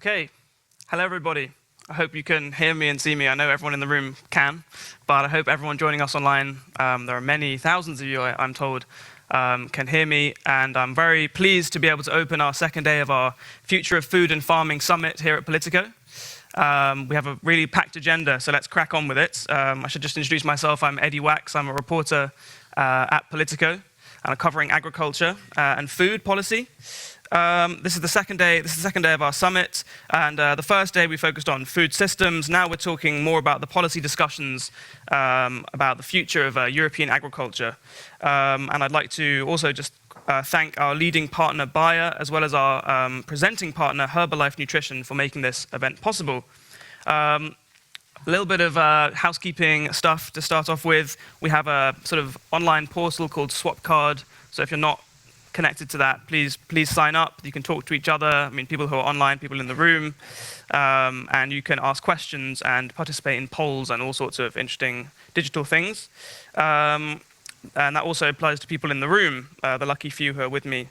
Okay, hello everybody. I hope you can hear me and see me. I know everyone in the room can, but I hope everyone joining us online, there are many thousands of you, I'm told, can hear me, and I'm very pleased to be able to open our second day of our Future of Food and Farming Summit here at POLITICO. We have a really packed agenda, so let's crack on with it. I should just introduce myself. I'm Eddie Wax. I'm a reporter at POLITICO, and I'm covering agriculture and food policy. This is the second day of our summit, and the first day we focused on food systems. Now we're talking more about the policy discussions about the future of European agriculture. And I'd like to also just thank our leading partner, Bayer, as well as our presenting partner, Herbalife Nutrition, for making this event possible. A little bit of housekeeping stuff to start off with. We have a sort of online portal called Swapcard, so if you're not connected to that, please sign up. You can talk to each other. I mean, people who are online, people in the room, and you can ask questions and participate in polls and all sorts of interesting digital things. And that also applies to people in the room, the lucky few who are with me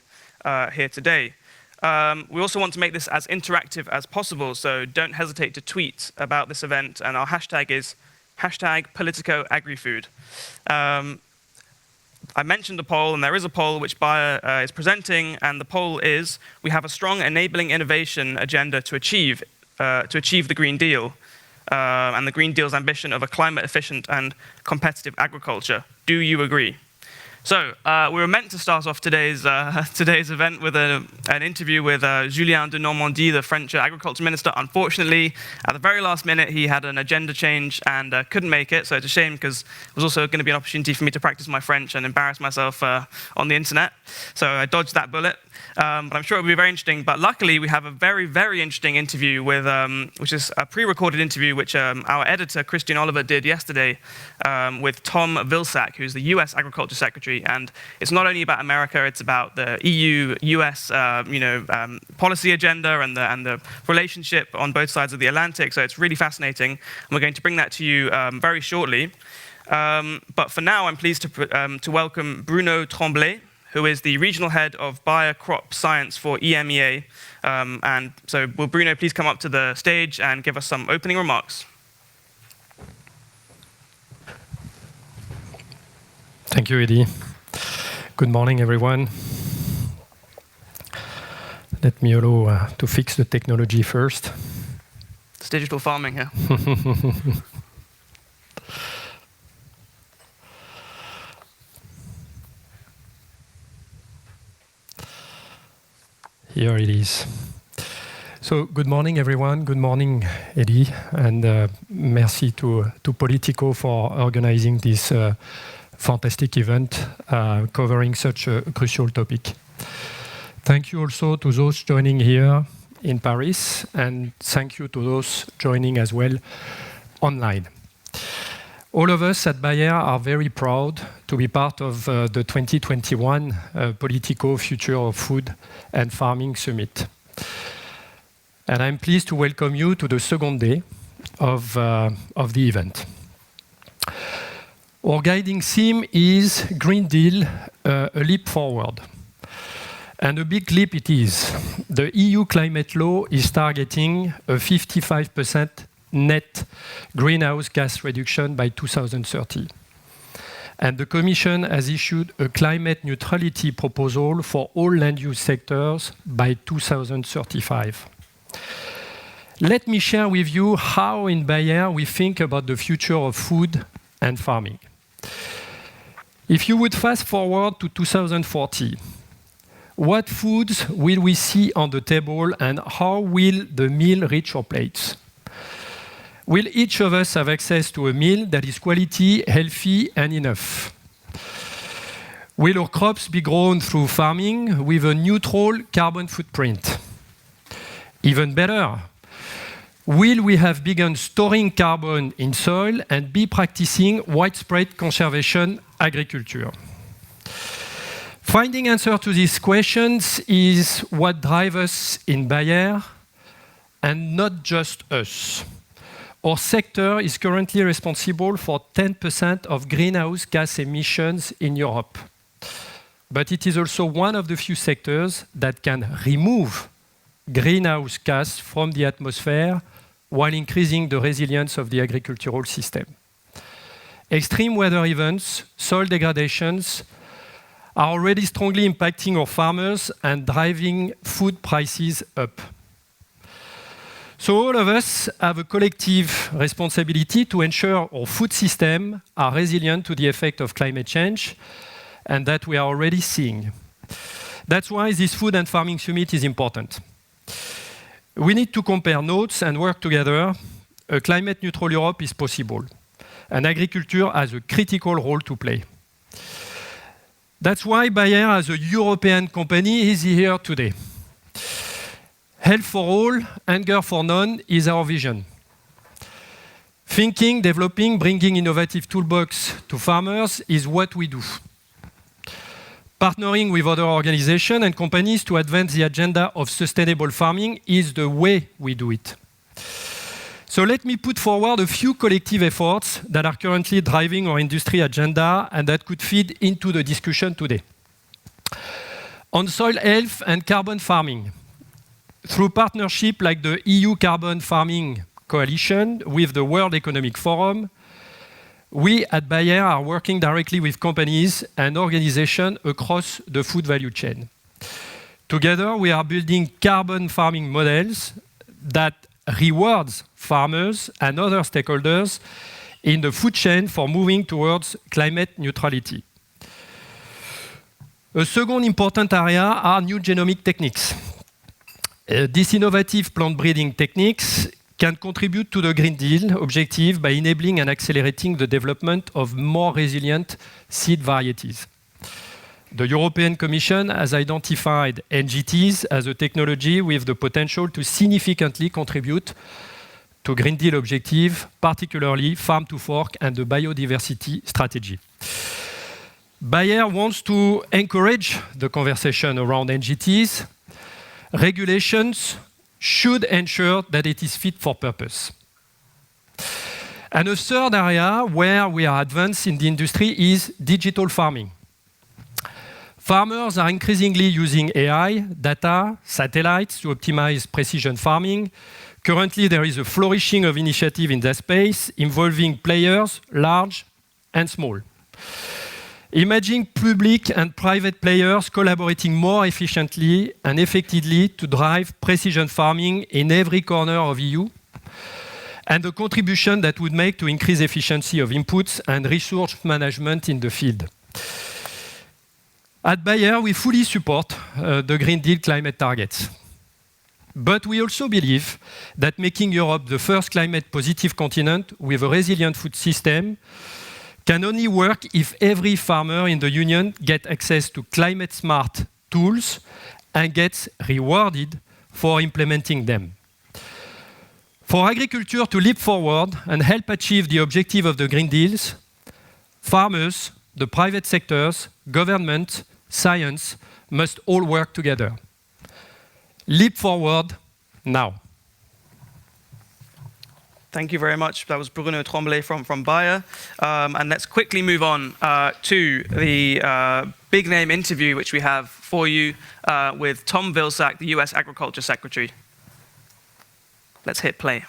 here today. We also want to make this as interactive as possible, so don't hesitate to tweet about this event, and our hashtag is #PoliticoAgriFood. I mentioned a poll, and there is a poll which Bayer is presenting, and the poll is: we have a strong enabling innovation agenda to achieve the Green Deal and the Green Deal's ambition of a climate-efficient and competitive agriculture. Do you agree? So we were meant to start off today's event with an interview with Julien de Normandie, the French agriculture minister. Unfortunately, at the very last minute, he had an agenda change and couldn't make it. So it's a shame, because it was also going to be an opportunity for me to practice my French and embarrass myself on the internet. So I dodged that bullet. But I'm sure it'll be very interesting. But luckily, we have a very, very interesting interview with, which is a pre-recorded interview, which our editor, Christian Oliver, did yesterday with Tom Vilsack, who's the US Agriculture Secretary. And it's not only about America, it's about the EU-US policy agenda and the relationship on both sides of the Atlantic. So it's really fascinating. And we're going to bring that to you very shortly. But for now, I'm pleased to welcome Bruno Tremblay, who is the regional head of Bayer Crop Science for EMEA. And so will Bruno please come up to the stage and give us some opening remarks? Thank you, Eddie. Good morning, everyone. Let me allow to fix the technology first. It's digital farming here. Here it is. So, good morning, everyone. Good morning, Eddie, and merci to Politico for organizing this fantastic event covering such a crucial topic. Thank you also to those joining here in Paris, and thank you to those joining as well online. All of us at Bayer are very proud to be part of the 2021 Politico Future of Food and Farming Summit. And I'm pleased to welcome you to the second day of the event. Our guiding theme is Green Deal, a leap forward. And a big leap it is. The EU climate law is targeting a 55% net greenhouse gas reduction by 2030. And the Commission has issued a climate neutrality proposal for all land use sectors by 2035. Let me share with you how in Bayer we think about the future of food and farming. If you would fast forward to 2040, what foods will we see on the table, and how will the meal reach our plates? Will each of us have access to a meal that is quality, healthy, and enough? Will our crops be grown through farming with a neutral carbon footprint? Even better, will we have begun storing carbon in soil and be practicing widespread conservation agriculture? Finding answer to these questions is what drives us in Bayer, and not just us. Our sector is currently responsible for 10% of greenhouse gas emissions in Europe. But it is also one of the few sectors that can remove greenhouse gas from the atmosphere while increasing the resilience of the agricultural system. Extreme weather events, soil degradations are already strongly impacting our farmers and driving food prices up. So all of us have a collective responsibility to ensure our food systems are resilient to the effect of climate change, and that we are already seeing. That's why this Food and Farming Summit is important. We need to compare notes and work together. A climate-neutral Europe is possible, and agriculture has a critical role to play. That's why Bayer, as a European company, is here today. Health for all, hunger for none is our vision. Thinking, developing, bringing innovative toolbox to farmers is what we do. Partnering with other organizations and companies to advance the agenda of sustainable farming is the way we do it. So let me put forward a few collective efforts that are currently driving our industry agenda and that could feed into the discussion today. On soil health and carbon farming, through partnership like the EU Carbon Farming Coalition with the World Economic Forum, we at Bayer are working directly with companies and organizations across the food value chain. Together, we are building carbon farming models that rewards farmers and other stakeholders in the food chain for moving towards climate neutrality. A second important area are new genomic techniques. These innovative plant breeding techniques can contribute to the Green Deal objective by enabling and accelerating the development of more resilient seed varieties. The European Commission has identified NGTs as a technology with the potential to significantly contribute to Green Deal objective, particularly farm to fork and the biodiversity strategy. Bayer wants to encourage the conversation around NGTs. Regulations should ensure that it is fit for purpose. And a third area where we are advanced in the industry is digital farming. Farmers are increasingly using AI, data, satellites to optimize precision farming. Currently, there is a flourishing of initiative in that space involving players, large and small. Imagine public and private players collaborating more efficiently and effectively to drive precision farming in every corner of EU, and the contribution that would make to increase efficiency of inputs and resource management in the field. At Bayer, we fully support the Green Deal climate targets. But we also believe that making Europe the first climate-positive continent with a resilient food system can only work if every farmer in the Union gets access to climate-smart tools and gets rewarded for implementing them. For agriculture to leap forward and help achieve the objective of the Green Deals, farmers, the private sectors, government, science must all work together. Leap forward now. Thank you very much. That was Bruno Tremblay from Bayer. And let's quickly move on to the big name interview which we have for you with Tom Vilsack, the US Agriculture Secretary. Let's hit play.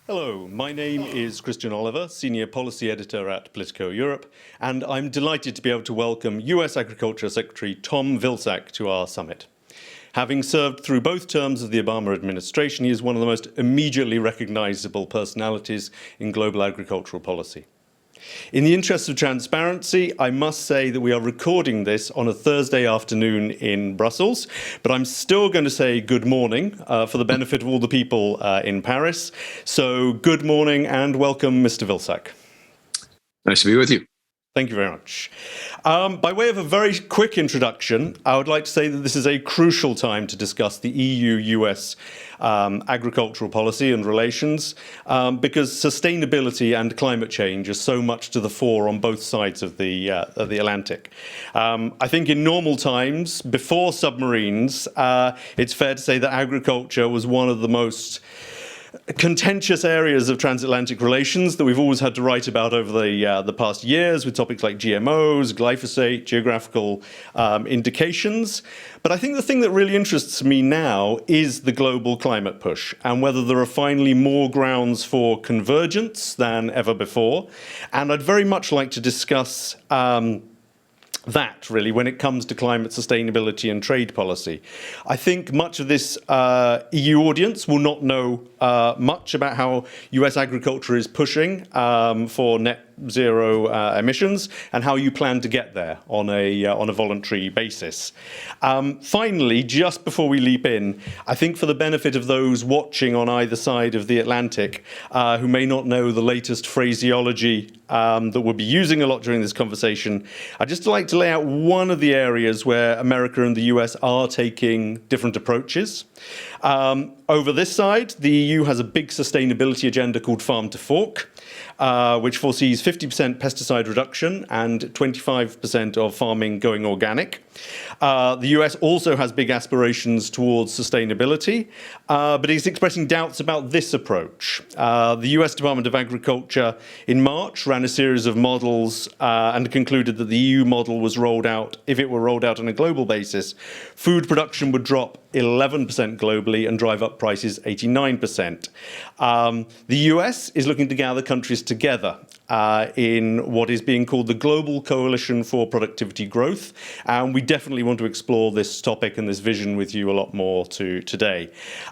Hello, my name is Christian Oliver, Senior Policy Editor at POLITICO Europe, and I'm delighted to be able to welcome US Agriculture Secretary Tom Vilsack to our summit. Having served through both terms of the Obama administration, he is one of the most immediately recognizable personalities in global agricultural policy. In the interest of transparency, I must say that we are recording this on a Thursday afternoon in Brussels, but I'm still going to say good morning for the benefit of all the people in Paris. So good morning and welcome, Mr. Vilsack. Nice to be with you. Thank you very much. By way of a very quick introduction, I would like to say that this is a crucial time to discuss the EU-US agricultural policy and relations because sustainability and climate change are so much to the fore on both sides of the Atlantic. I think in normal times, before submarines, it's fair to say that agriculture was one of the most contentious areas of transatlantic relations that we've always had to write about over the past years, with topics like GMOs, glyphosate, geographical indications. But I think the thing that really interests me now is the global climate push, and whether there are finally more grounds for convergence than ever before. And I'd very much like to discuss that, really, when it comes to climate sustainability and trade policy. I think much of this EU audience will not know much about how US agriculture is pushing for net zero emissions and how you plan to get there on a voluntary basis. Finally, just before we leap in, I think for the benefit of those watching on either side of the Atlantic who may not know the latest phraseology that we'll be using a lot during this conversation, I'd just like to lay out one of the areas where America and the US are taking different approaches. Over this side, the EU has a big sustainability agenda called Farm to Fork, which foresees 50% pesticide reduction and 25% of farming going organic. The US also has big aspirations towards sustainability, but is expressing doubts about this approach. The US Department of Agriculture in March ran a series of models and concluded that the EU model was rolled out. If it were rolled out on a global basis, food production would drop 11% globally and drive up prices 89%. The US is looking to gather countries together in what is being called the Global Coalition for Productivity Growth. And we definitely want to explore this topic and this vision with you a lot more today.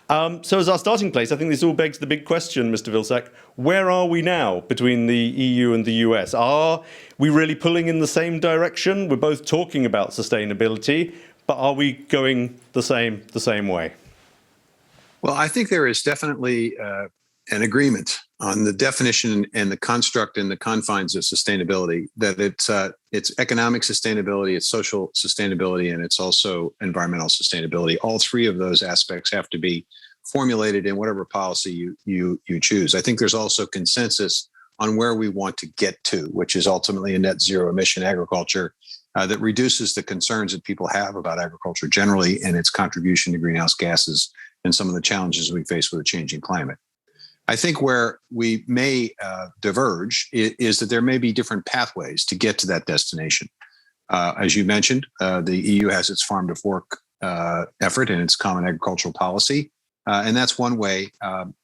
So as our starting place, I think this all begs the big question, Mr. Vilsack, where are we now between the EU and the US? Are we really pulling in the same direction? We're both talking about sustainability, but are we going the same way? Well, I think there is definitely an agreement on the definition and the construct and the confines of sustainability, that it's economic sustainability, it's social sustainability, and it's also environmental sustainability. All three of those aspects have to be formulated in whatever policy you choose. I think there's also consensus on where we want to get to, which is ultimately a net zero emission agriculture that reduces the concerns that people have about agriculture generally and its contribution to greenhouse gases and some of the challenges we face with a changing climate. I think where we may diverge is that there may be different pathways to get to that destination. As you mentioned, the EU has its Farm to Fork effort and its Common Agricultural Policy. And that's one way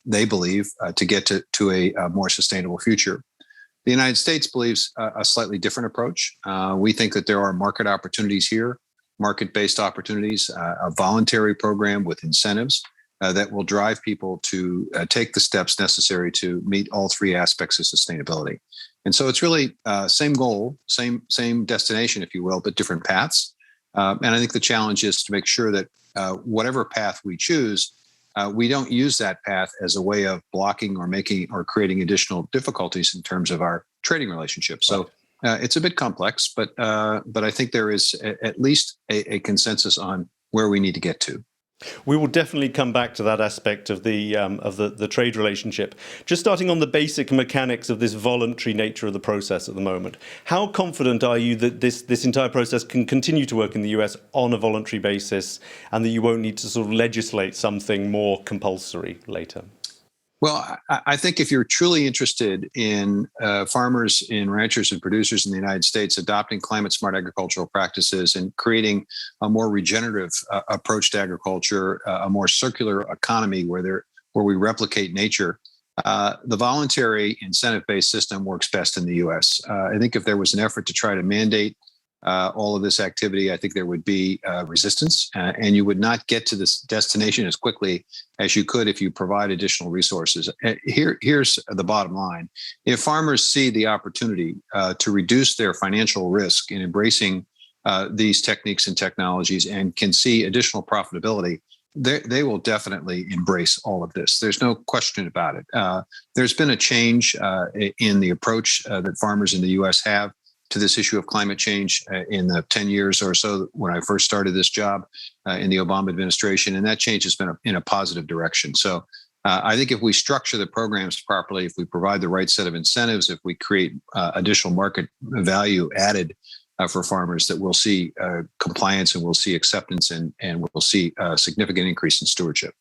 they believe to get to a more sustainable future. The United States believes a slightly different approach. We think that there are market opportunities here, market-based opportunities, a voluntary program with incentives that will drive people to take the steps necessary to meet all three aspects of sustainability. And so it's really same goal, same destination, if you will, but different paths. And I think the challenge is to make sure that whatever path we choose, we don't use that path as a way of blocking or making or creating additional difficulties in terms of our trading relationship. So it's a bit complex, but I think there is at least a consensus on where we need to get to. We will definitely come back to that aspect of the trade relationship. Just starting on the basic mechanics of this voluntary nature of the process at the moment. How confident are you that this entire process can continue to work in the US on a voluntary basis, and that you won't need to sort of legislate something more compulsory later? Well, I think if you're truly interested in farmers, in ranchers and producers in the United States adopting climate smart agricultural practices and creating a more regenerative approach to agriculture, a more circular economy where we replicate nature, the voluntary incentive-based system works best in the US. I think if there was an effort to try to mandate all of this activity, I think there would be resistance, and you would not get to this destination as quickly as you could if you provide additional resources. Here's the bottom line. If farmers see the opportunity to reduce their financial risk in embracing these techniques and technologies and can see additional profitability, they will definitely embrace all of this. There's no question about it. There's been a change in the approach that farmers in the US have to this issue of climate change in the 10 years or so when I first started this job in the Obama administration, and that change has been in a positive direction. So I think if we structure the programs properly, if we provide the right set of incentives, if we create additional market value added for farmers, that we'll see compliance and we'll see acceptance and we'll see a significant increase in stewardship.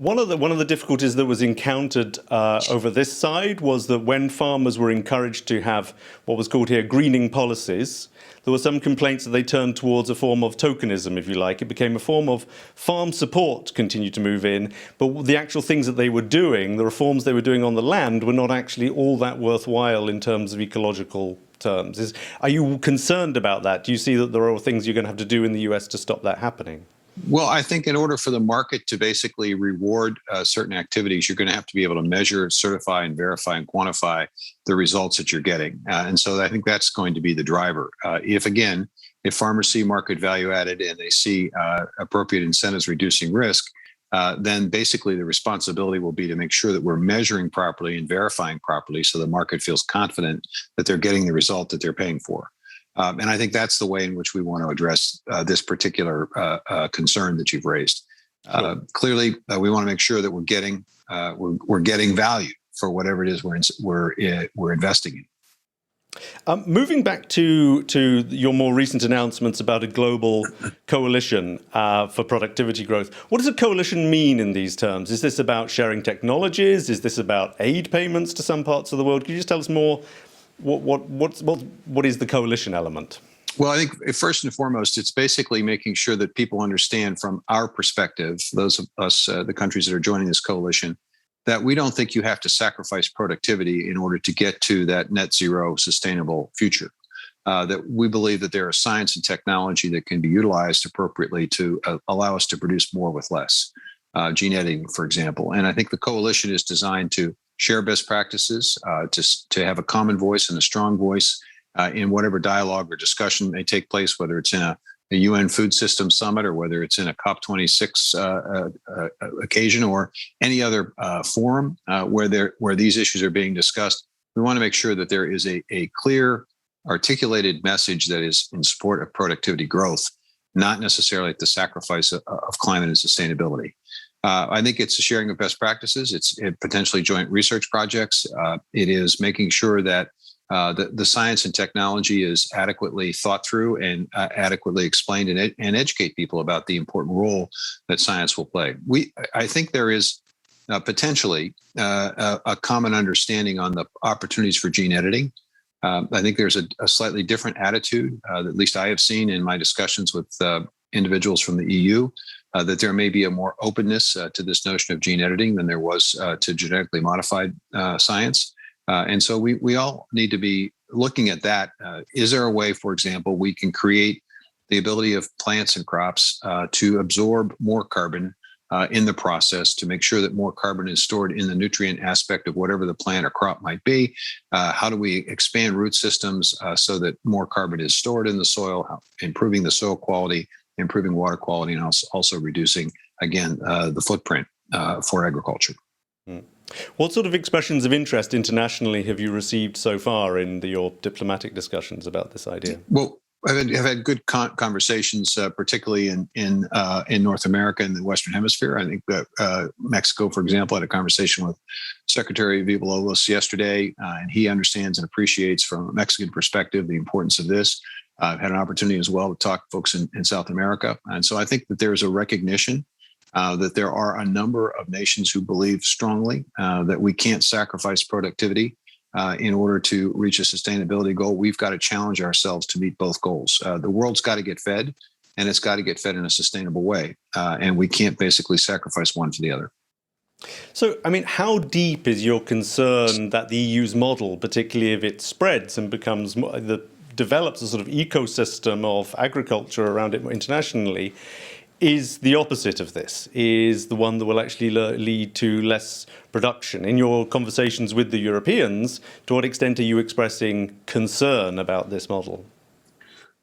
One of the difficulties that was encountered over this side was that when farmers were encouraged to have what was called here greening policies, there were some complaints that they turned towards a form of tokenism, if you like. It became a form of farm support continued to move in, but the actual things that they were doing, the reforms they were doing on the land, were not actually all that worthwhile in terms of ecological terms. Are you concerned about that? Do you see that there are things you're going to have to do in the US to stop that happening? Well, I think in order for the market to basically reward certain activities, you're going to have to be able to measure, certify, and verify and quantify the results that you're getting. And so I think that's going to be the driver. If farmers see market value added and they see appropriate incentives reducing risk, then basically the responsibility will be to make sure that we're measuring properly and verifying properly so the market feels confident that they're getting the result that they're paying for. And I think that's the way in which we want to address this particular concern that you've raised. Clearly, we want to make sure that we're getting value for whatever it is we're investing in. Moving back to your more recent announcements about a global coalition for productivity growth, what does a coalition mean in these terms? Is this about sharing technologies? Is this about aid payments to some parts of the world? Can you just tell us more? What is the coalition element? Well, I think first and foremost, it's basically making sure that people understand from our perspective, those of us, the countries that are joining this coalition, that we don't think you have to sacrifice productivity in order to get to that net zero sustainable future. That we believe that there are science and technology that can be utilized appropriately to allow us to produce more with less. Gene editing, for example. And I think the coalition is designed to share best practices, to have a common voice and a strong voice in whatever dialogue or discussion may take place, whether it's in a UN Food System Summit or whether it's in a COP26 occasion or any other forum where these issues are being discussed. We want to make sure that there is a clear, articulated message that is in support of productivity growth, not necessarily at the sacrifice of climate and sustainability. I think it's a sharing of best practices. It's potentially joint research projects. It is making sure that the science and technology is adequately thought through and adequately explained and educate people about the important role that science will play. I think there is potentially a common understanding on the opportunities for gene editing. I think there's a slightly different attitude, at least I have seen in my discussions with individuals from the EU, that there may be a more openness to this notion of gene editing than there was to genetically modified science. And so we all need to be looking at that. Is there a way, for example, we can create the ability of plants and crops to absorb more carbon in the process to make sure that more carbon is stored in the nutrient aspect of whatever the plant or crop might be? How do we expand root systems so that more carbon is stored in the soil, improving the soil quality, improving water quality, and also reducing, again, the footprint for agriculture. What sort of expressions of interest internationally have you received so far in your diplomatic discussions about this idea? Well, I've had good conversations, particularly in North America and the Western Hemisphere. I think that Mexico, for example, had a conversation with Secretary Villalobos yesterday, and he understands and appreciates from a Mexican perspective the importance of this. I've had an opportunity as well to talk to folks in South America. And so I think that there's a recognition that there are a number of nations who believe strongly that we can't sacrifice productivity in order to reach a sustainability goal. We've got to challenge ourselves to meet both goals. The world's got to get fed, and it's got to get fed in a sustainable way. And we can't basically sacrifice one for the other. So, I mean, how deep is your concern that the EU's model, particularly if it spreads and becomes develops a sort of ecosystem of agriculture around it internationally, is the opposite of this, is the one that will actually lead to less production? In your conversations with the Europeans, to what extent are you expressing concern about this model?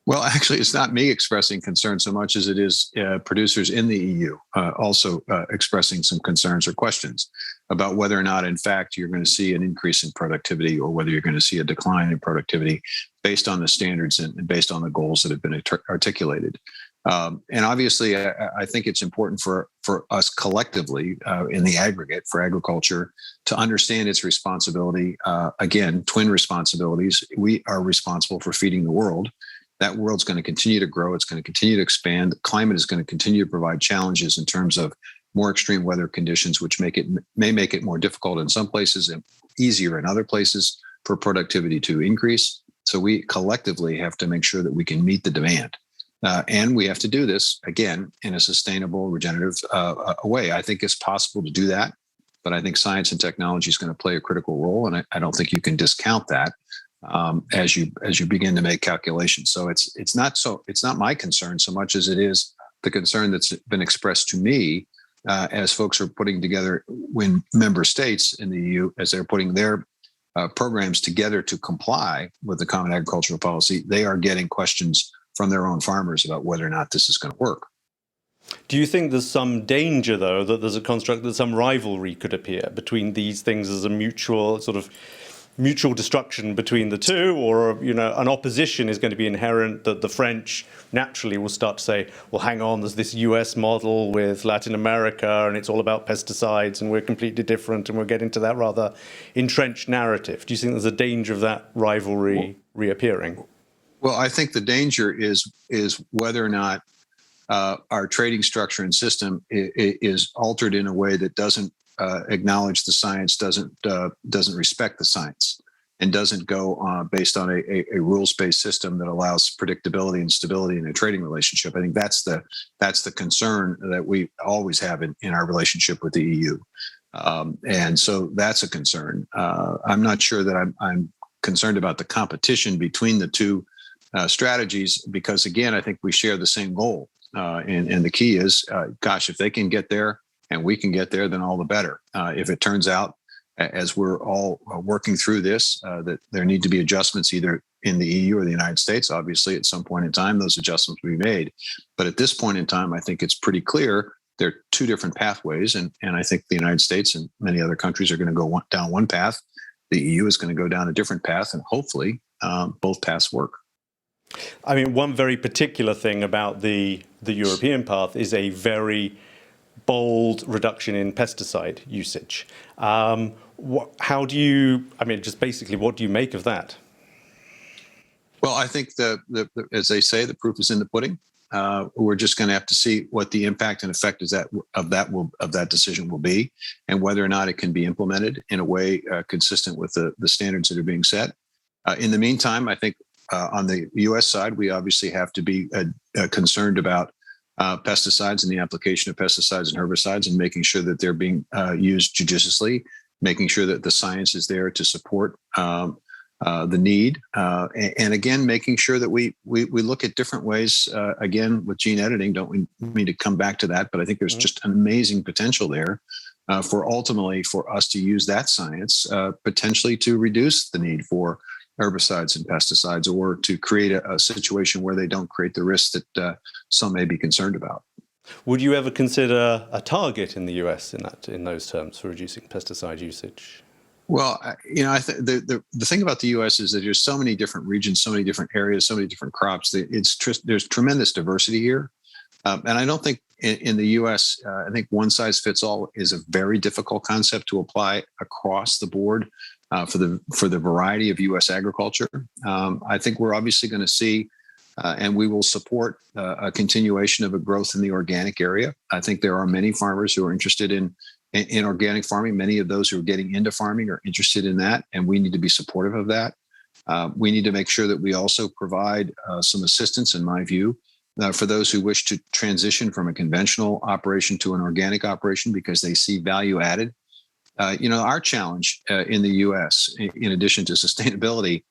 Well, actually, it's not me expressing concern so much as it is producers in the EU also expressing some concerns or questions about whether or not, in fact, you're going to see an increase in productivity or whether you're going to see a decline in productivity based on the standards and based on the goals that have been articulated. And obviously, I think it's important for us collectively in the aggregate for agriculture to understand its responsibility. Again, twin responsibilities. We are responsible for feeding the world. That world's going to continue to grow. It's going to continue to expand. The climate is going to continue to provide challenges in terms of more extreme weather conditions, which may make it more difficult in some places and easier in other places for productivity to increase. So we collectively have to make sure that we can meet the demand. And we have to do this, again, in a sustainable, regenerative way. I think it's possible to do that, but I think science and technology is going to play a critical role. And I don't think you can discount that as you begin to make calculations. So it's not my concern so much as it is the concern that's been expressed to me as folks are putting together, when member states in the EU, as they're putting their programs together to comply with the Common Agricultural Policy, they are getting questions from their own farmers about whether or not this is going to work. Do you think there's some danger, though, that there's a construct that some rivalry could appear between these things as a mutual destruction between the two, or an opposition is going to be inherent, that the French naturally will start to say, well, hang on, there's this US model with Latin America and it's all about pesticides and we're completely different, and we'll get into that rather entrenched narrative. Do you think there's a danger of that rivalry reappearing? Well, I think the danger is whether or not our trading structure and system is altered in a way that doesn't acknowledge the science, doesn't respect the science, and doesn't go based on a rules-based system that allows predictability and stability in a trading relationship. I think that's the concern that we always have in our relationship with the EU, and so that's a concern. I'm not sure that I'm concerned about the competition between the two strategies, because again, I think we share the same goal, and the key is, gosh, if they can get there and we can get there, then all the better. If it turns out, as we're all working through this, that there need to be adjustments either in the EU or the United States, obviously at some point in time, those adjustments will be made. But at this point in time, I think it's pretty clear there are two different pathways. And I think the United States and many other countries are going to go down one path. The EU is going to go down a different path, and hopefully both paths work. I mean, one very particular thing about the European path is a very bold reduction in pesticide usage. How do you, just basically, what do you make of that? Well, I think as they say, the proof is in the pudding. We're just going to have to see what the impact and effect of that decision will be, and whether or not it can be implemented in a way consistent with the standards that are being set. In the meantime, I think on the U.S. side, we obviously have to be concerned about pesticides and the application of pesticides and herbicides, and making sure that they're being used judiciously, making sure that the science is there to support the need, and again, making sure that we look at different ways. Again, with gene editing, don't we mean to come back to that? But I think there's just an amazing potential there for us to use that science potentially to reduce the need for herbicides and pesticides, or to create a situation where they don't create the risks that some may be concerned about. Would you ever consider a target in the US in those terms for reducing pesticide usage? Well, I think the thing about the U.S. is that there's so many different regions, so many different areas, so many different crops. There's tremendous diversity here, and I don't think in the U.S. I think one size fits all is a very difficult concept to apply across the board for the variety of U.S. agriculture. I think we're obviously going to see, and we will support a continuation of a growth in the organic area. I think there are many farmers who are interested in organic farming. Many of those who are getting into farming are interested in that, and we need to be supportive of that. We need to make sure that we also provide some assistance, in my view, for those who wish to transition from a conventional operation to an organic operation because they see value added. Our challenge in the U.S., in addition to sustainability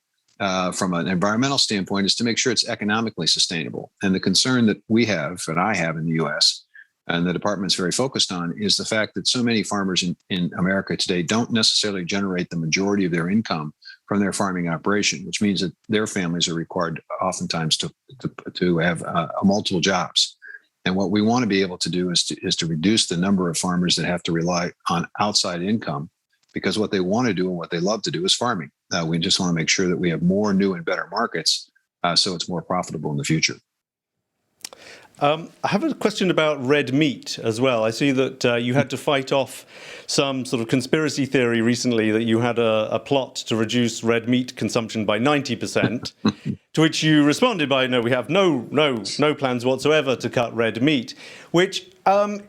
from an environmental standpoint, is to make sure it's economically sustainable. And the concern that we have, and I have in the U.S., and the department's very focused on, is the fact that so many farmers in America today don't necessarily generate the majority of their income from their farming operation, which means that their families are required oftentimes to have multiple jobs. And what we want to be able to do is to reduce the number of farmers that have to rely on outside income, because what they want to do and what they love to do is farming. We just want to make sure that we have more new and better markets so it's more profitable in the future. I have a question about red meat as well. I see that you had to fight off some sort of conspiracy theory recently that you had a plot to reduce red meat consumption by 90%. To which you responded by, no, we have no plans whatsoever to cut red meat, which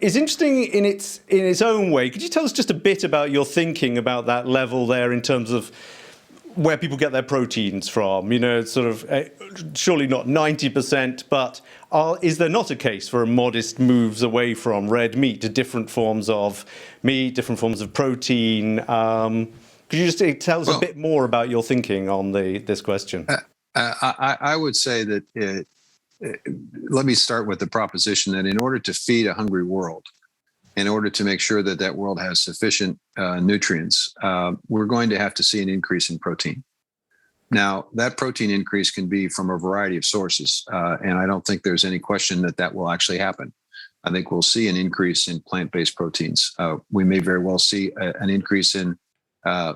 is interesting in its own way. Could you tell us just a bit about your thinking about that level there in terms of where people get their proteins from? You know, sort of surely not 90%, but is there not a case for a modest moves away from red meat to different forms of meat, different forms of protein? Could you just tell us a bit more about your thinking on this question? I would say that let me start with the proposition that in order to feed a hungry world, in order to make sure that that world has sufficient nutrients, we're going to have to see an increase in protein. Now, that protein increase can be from a variety of sources, and I don't think there's any question that that will actually happen. I think we'll see an increase in plant-based proteins. We may very well see an increase in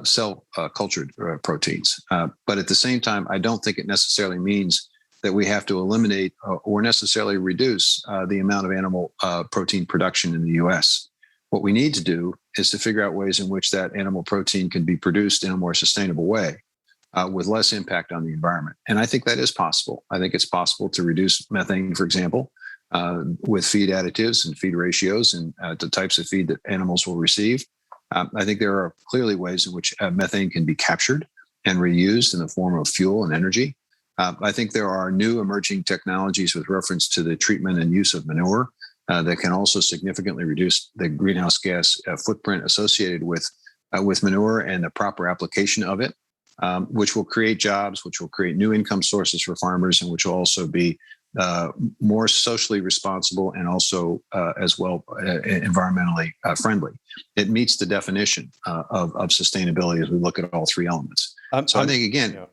cell cultured proteins. But at the same time, I don't think it necessarily means that we have to eliminate or necessarily reduce the amount of animal protein production in the US. What we need to do is to figure out ways in which that animal protein can be produced in a more sustainable way with less impact on the environment. And I think that is possible. I think it's possible to reduce methane, for example, with feed additives and feed ratios and the types of feed that animals will receive. I think there are clearly ways in which methane can be captured and reused in the form of fuel and energy. I think there are new emerging technologies with reference to the treatment and use of manure that can also significantly reduce the greenhouse gas footprint associated with manure and the proper application of it, which will create jobs, which will create new income sources for farmers, and which will also be more socially responsible and also as well environmentally friendly. It meets the definition of sustainability as we look at all three elements. So I think, again... Yeah.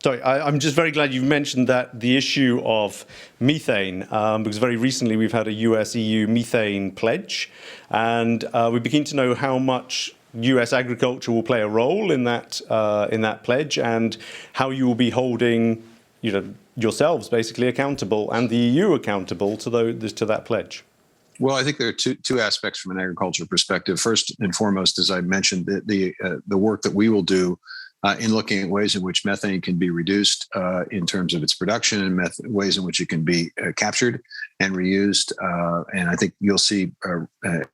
Sorry, I'm just very glad you've mentioned that the issue of methane, because very recently we've had a US-EU methane pledge, and we begin to know how much US agriculture will play a role in that pledge, and how you will be holding, yourselves basically accountable and the EU accountable to that pledge. Well, I think there are two aspects from an agriculture perspective. First and foremost, as I mentioned, the work that we will do in looking at ways in which methane can be reduced in terms of its production and ways in which it can be captured and reused. And I think you'll see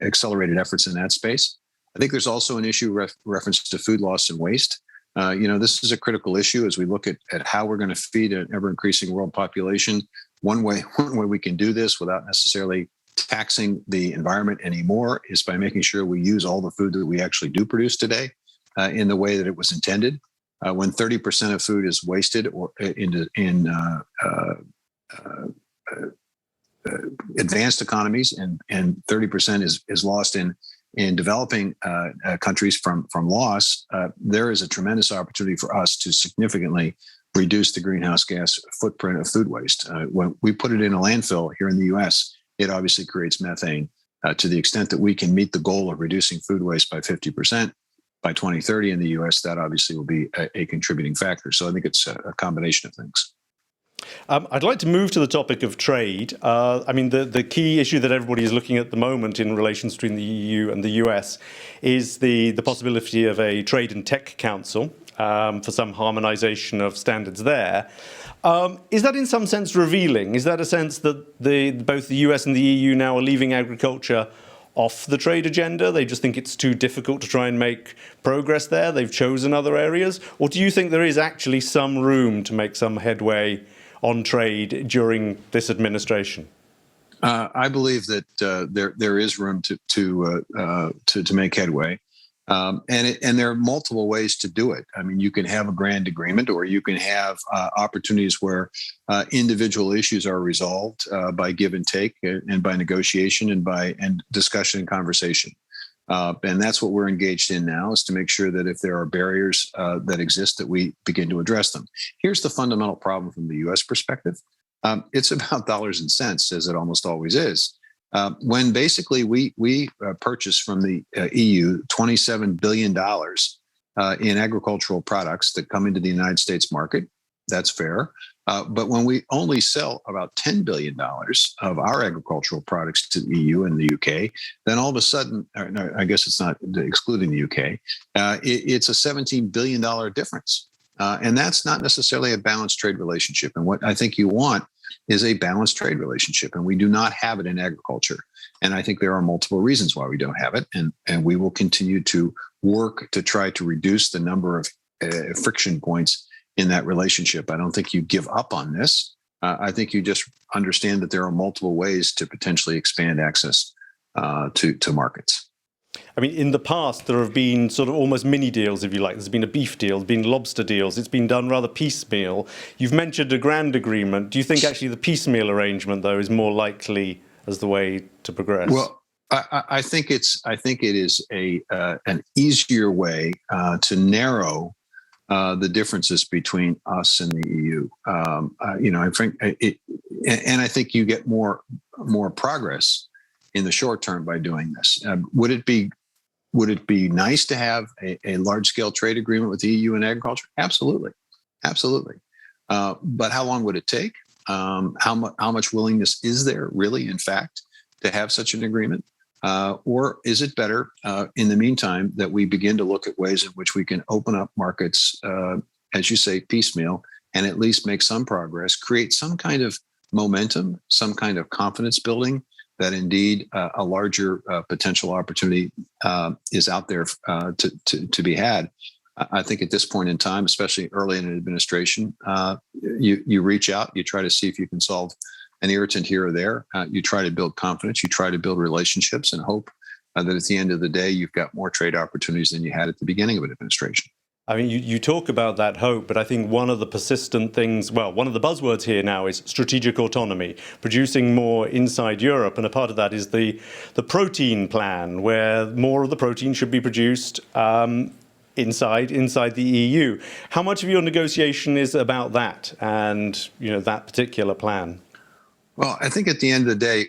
accelerated efforts in that space. I think there's also an issue reference to food loss and waste. This is a critical issue as we look at how we're going to feed an ever-increasing world population. One way we can do this without necessarily taxing the environment anymore is by making sure we use all the food that we actually do produce today in the way that it was intended. When 30% of food is wasted or in advanced economies and 30% is lost in developing countries from loss, there is a tremendous opportunity for us to significantly reduce the greenhouse gas footprint of food waste. When we put it in a landfill here in the US, it obviously creates methane. To the extent that we can meet the goal of reducing food waste by 50%, by 2030 in the US, that obviously will be a contributing factor. So I think it's a combination of things. I'd like to move to the topic of trade. The key issue that everybody is looking at the moment in relations between the EU and the US is the possibility of a trade and tech council for some harmonization of standards there. Is that in some sense revealing? Is that a sense that both the US and the EU now are leaving agriculture off the trade agenda? They just think it's too difficult to try and make progress there. They've chosen other areas. Or do you think there is actually some room to make some headway on trade during this administration? I believe that there is room to make headway. And there are multiple ways to do it. I mean, you can have a grand agreement, or you can have opportunities where individual issues are resolved by give and take, and by negotiation, and discussion and conversation. And that's what we're engaged in now, is to make sure that if there are barriers that exist, that we begin to address them. Here's the fundamental problem from the U.S. perspective. It's about dollars and cents, as it almost always is. When basically we purchase from the EU $27 billion in agricultural products that come into the United States market, that's fair. But when we only sell about $10 billion of our agricultural products to the EU and the UK, then all of a sudden, no, I guess it's not excluding the UK, it's a $17 billion difference. And that's not necessarily a balanced trade relationship. And what I think you want is a balanced trade relationship. And we do not have it in agriculture. And I think there are multiple reasons why we don't have it. And we will continue to work to try to reduce the number of friction points in that relationship. I don't think you give up on this. I think you just understand that there are multiple ways to potentially expand access to markets. I mean, in the past, there have been sort of almost mini deals, if you like. There's been a beef deal, there's been lobster deals. It's been done rather piecemeal. You've mentioned a grand agreement. Do you think actually the piecemeal arrangement, though, is more likely as the way to progress? Well, I think it is an easier way to narrow the differences between us and the EU. I think and I think you get more progress in the short term by doing this. Would it be nice to have a large scale trade agreement with the EU in agriculture? Absolutely. But how long would it take? How much willingness is there really, in fact, to have such an agreement? Or is it better in the meantime that we begin to look at ways in which we can open up markets, as you say, piecemeal, and at least make some progress, create some kind of momentum, some kind of confidence building that indeed a larger potential opportunity is out there to be had. I think at this point in time, especially early in an administration, you reach out, you try to see if you can solve an irritant here or there. You try to build confidence, you try to build relationships, and hope that at the end of the day, you've got more trade opportunities than you had at the beginning of an administration. I mean, you talk about that hope, but I think one of the persistent things, well, one of the buzzwords here now is strategic autonomy, producing more inside Europe. And a part of that is the protein plan, where more of the protein should be produced inside the EU. How much of your negotiation is about that and, that particular plan? Well, I think at the end of the day,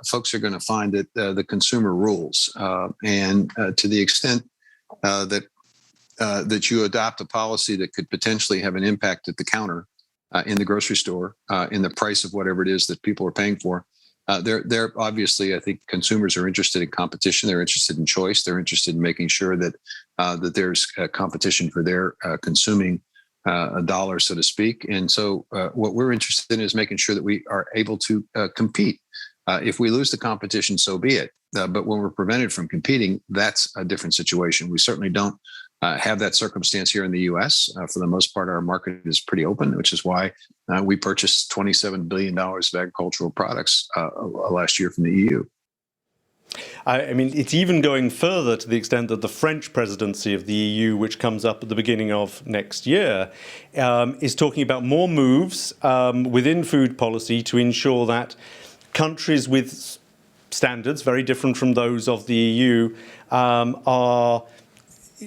folks are going to find that the consumer rules. And to the extent that you adopt a policy that could potentially have an impact at the counter in the grocery store, in the price of whatever it is that people are paying for, they're obviously, I think consumers are interested in competition. They're interested in choice. They're interested in making sure that there's competition for their consuming a dollar, so to speak. And so what we're interested in is making sure that we are able to compete. If we lose the competition, so be it. But when we're prevented from competing, that's a different situation. We certainly don't have that circumstance here in the U.S. For the most part, our market is pretty open, which is why we purchased $27 billion of agricultural products last year from the EU. I mean, it's even going further to the extent that the French presidency of the EU, which comes up at the beginning of next year, is talking about more moves within food policy to ensure that countries with standards very different from those of the EU are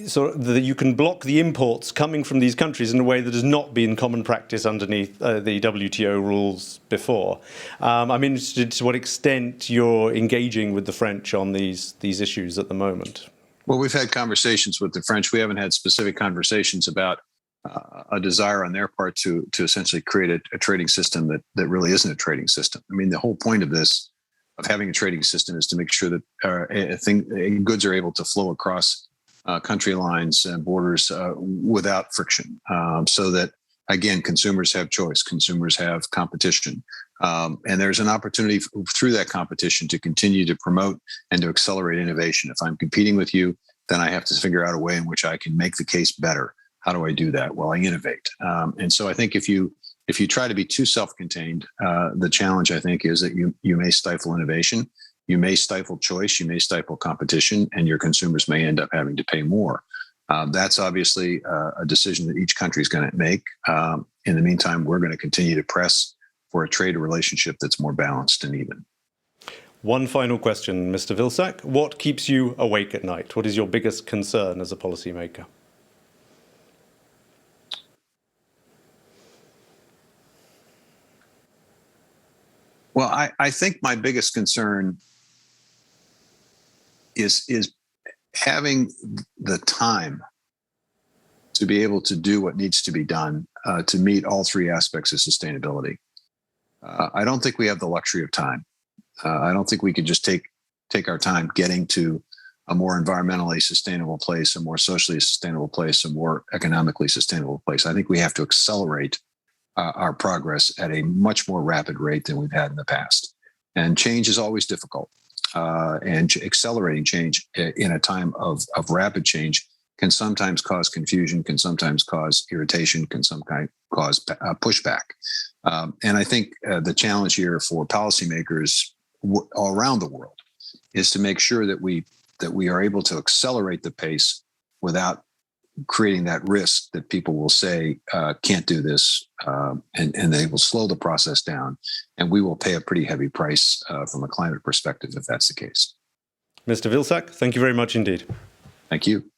so that you can block the imports coming from these countries in a way that has not been common practice underneath the WTO rules before. I'm interested to what extent you're engaging with the French on these issues at the moment. Well, we've had conversations with the French. We haven't had specific conversations about a desire on their part to essentially create a trading system that really isn't a trading system. I mean, the whole point of this, of having a trading system, is to make sure that goods are able to flow across country lines and borders without friction, so that, again, consumers have choice, consumers have competition, and there's an opportunity through that competition to continue to promote and to accelerate innovation. If I'm competing with you, then I have to figure out a way in which I can make the case better. How do I do that? Well, I innovate. And so I think if you try to be too self-contained, the challenge, I think, is that you may stifle innovation. You may stifle choice, you may stifle competition, and your consumers may end up having to pay more. That's obviously a decision that each country is going to make. In the meantime, we're going to continue to press for a trade relationship that's more balanced and even. One final question, Mr. Vilsack. What keeps you awake at night? What is your biggest concern as a policymaker? Well, I think my biggest concern is having the time to be able to do what needs to be done to meet all three aspects of sustainability. I don't think we have the luxury of time. I don't think we could just take our time getting to a more environmentally sustainable place, a more socially sustainable place, a more economically sustainable place. I think we have to accelerate our progress at a much more rapid rate than we've had in the past. And change is always difficult. And accelerating change in a time of rapid change can sometimes cause confusion, can sometimes cause irritation, can sometimes cause pushback. And I think the challenge here for policymakers all around the world is to make sure that we are able to accelerate the pace without creating that risk that people will say can't do this, and they will slow the process down, and we will pay a pretty heavy price from a climate perspective if that's the case. Mr. Vilsack, thank you very much indeed. Thank you.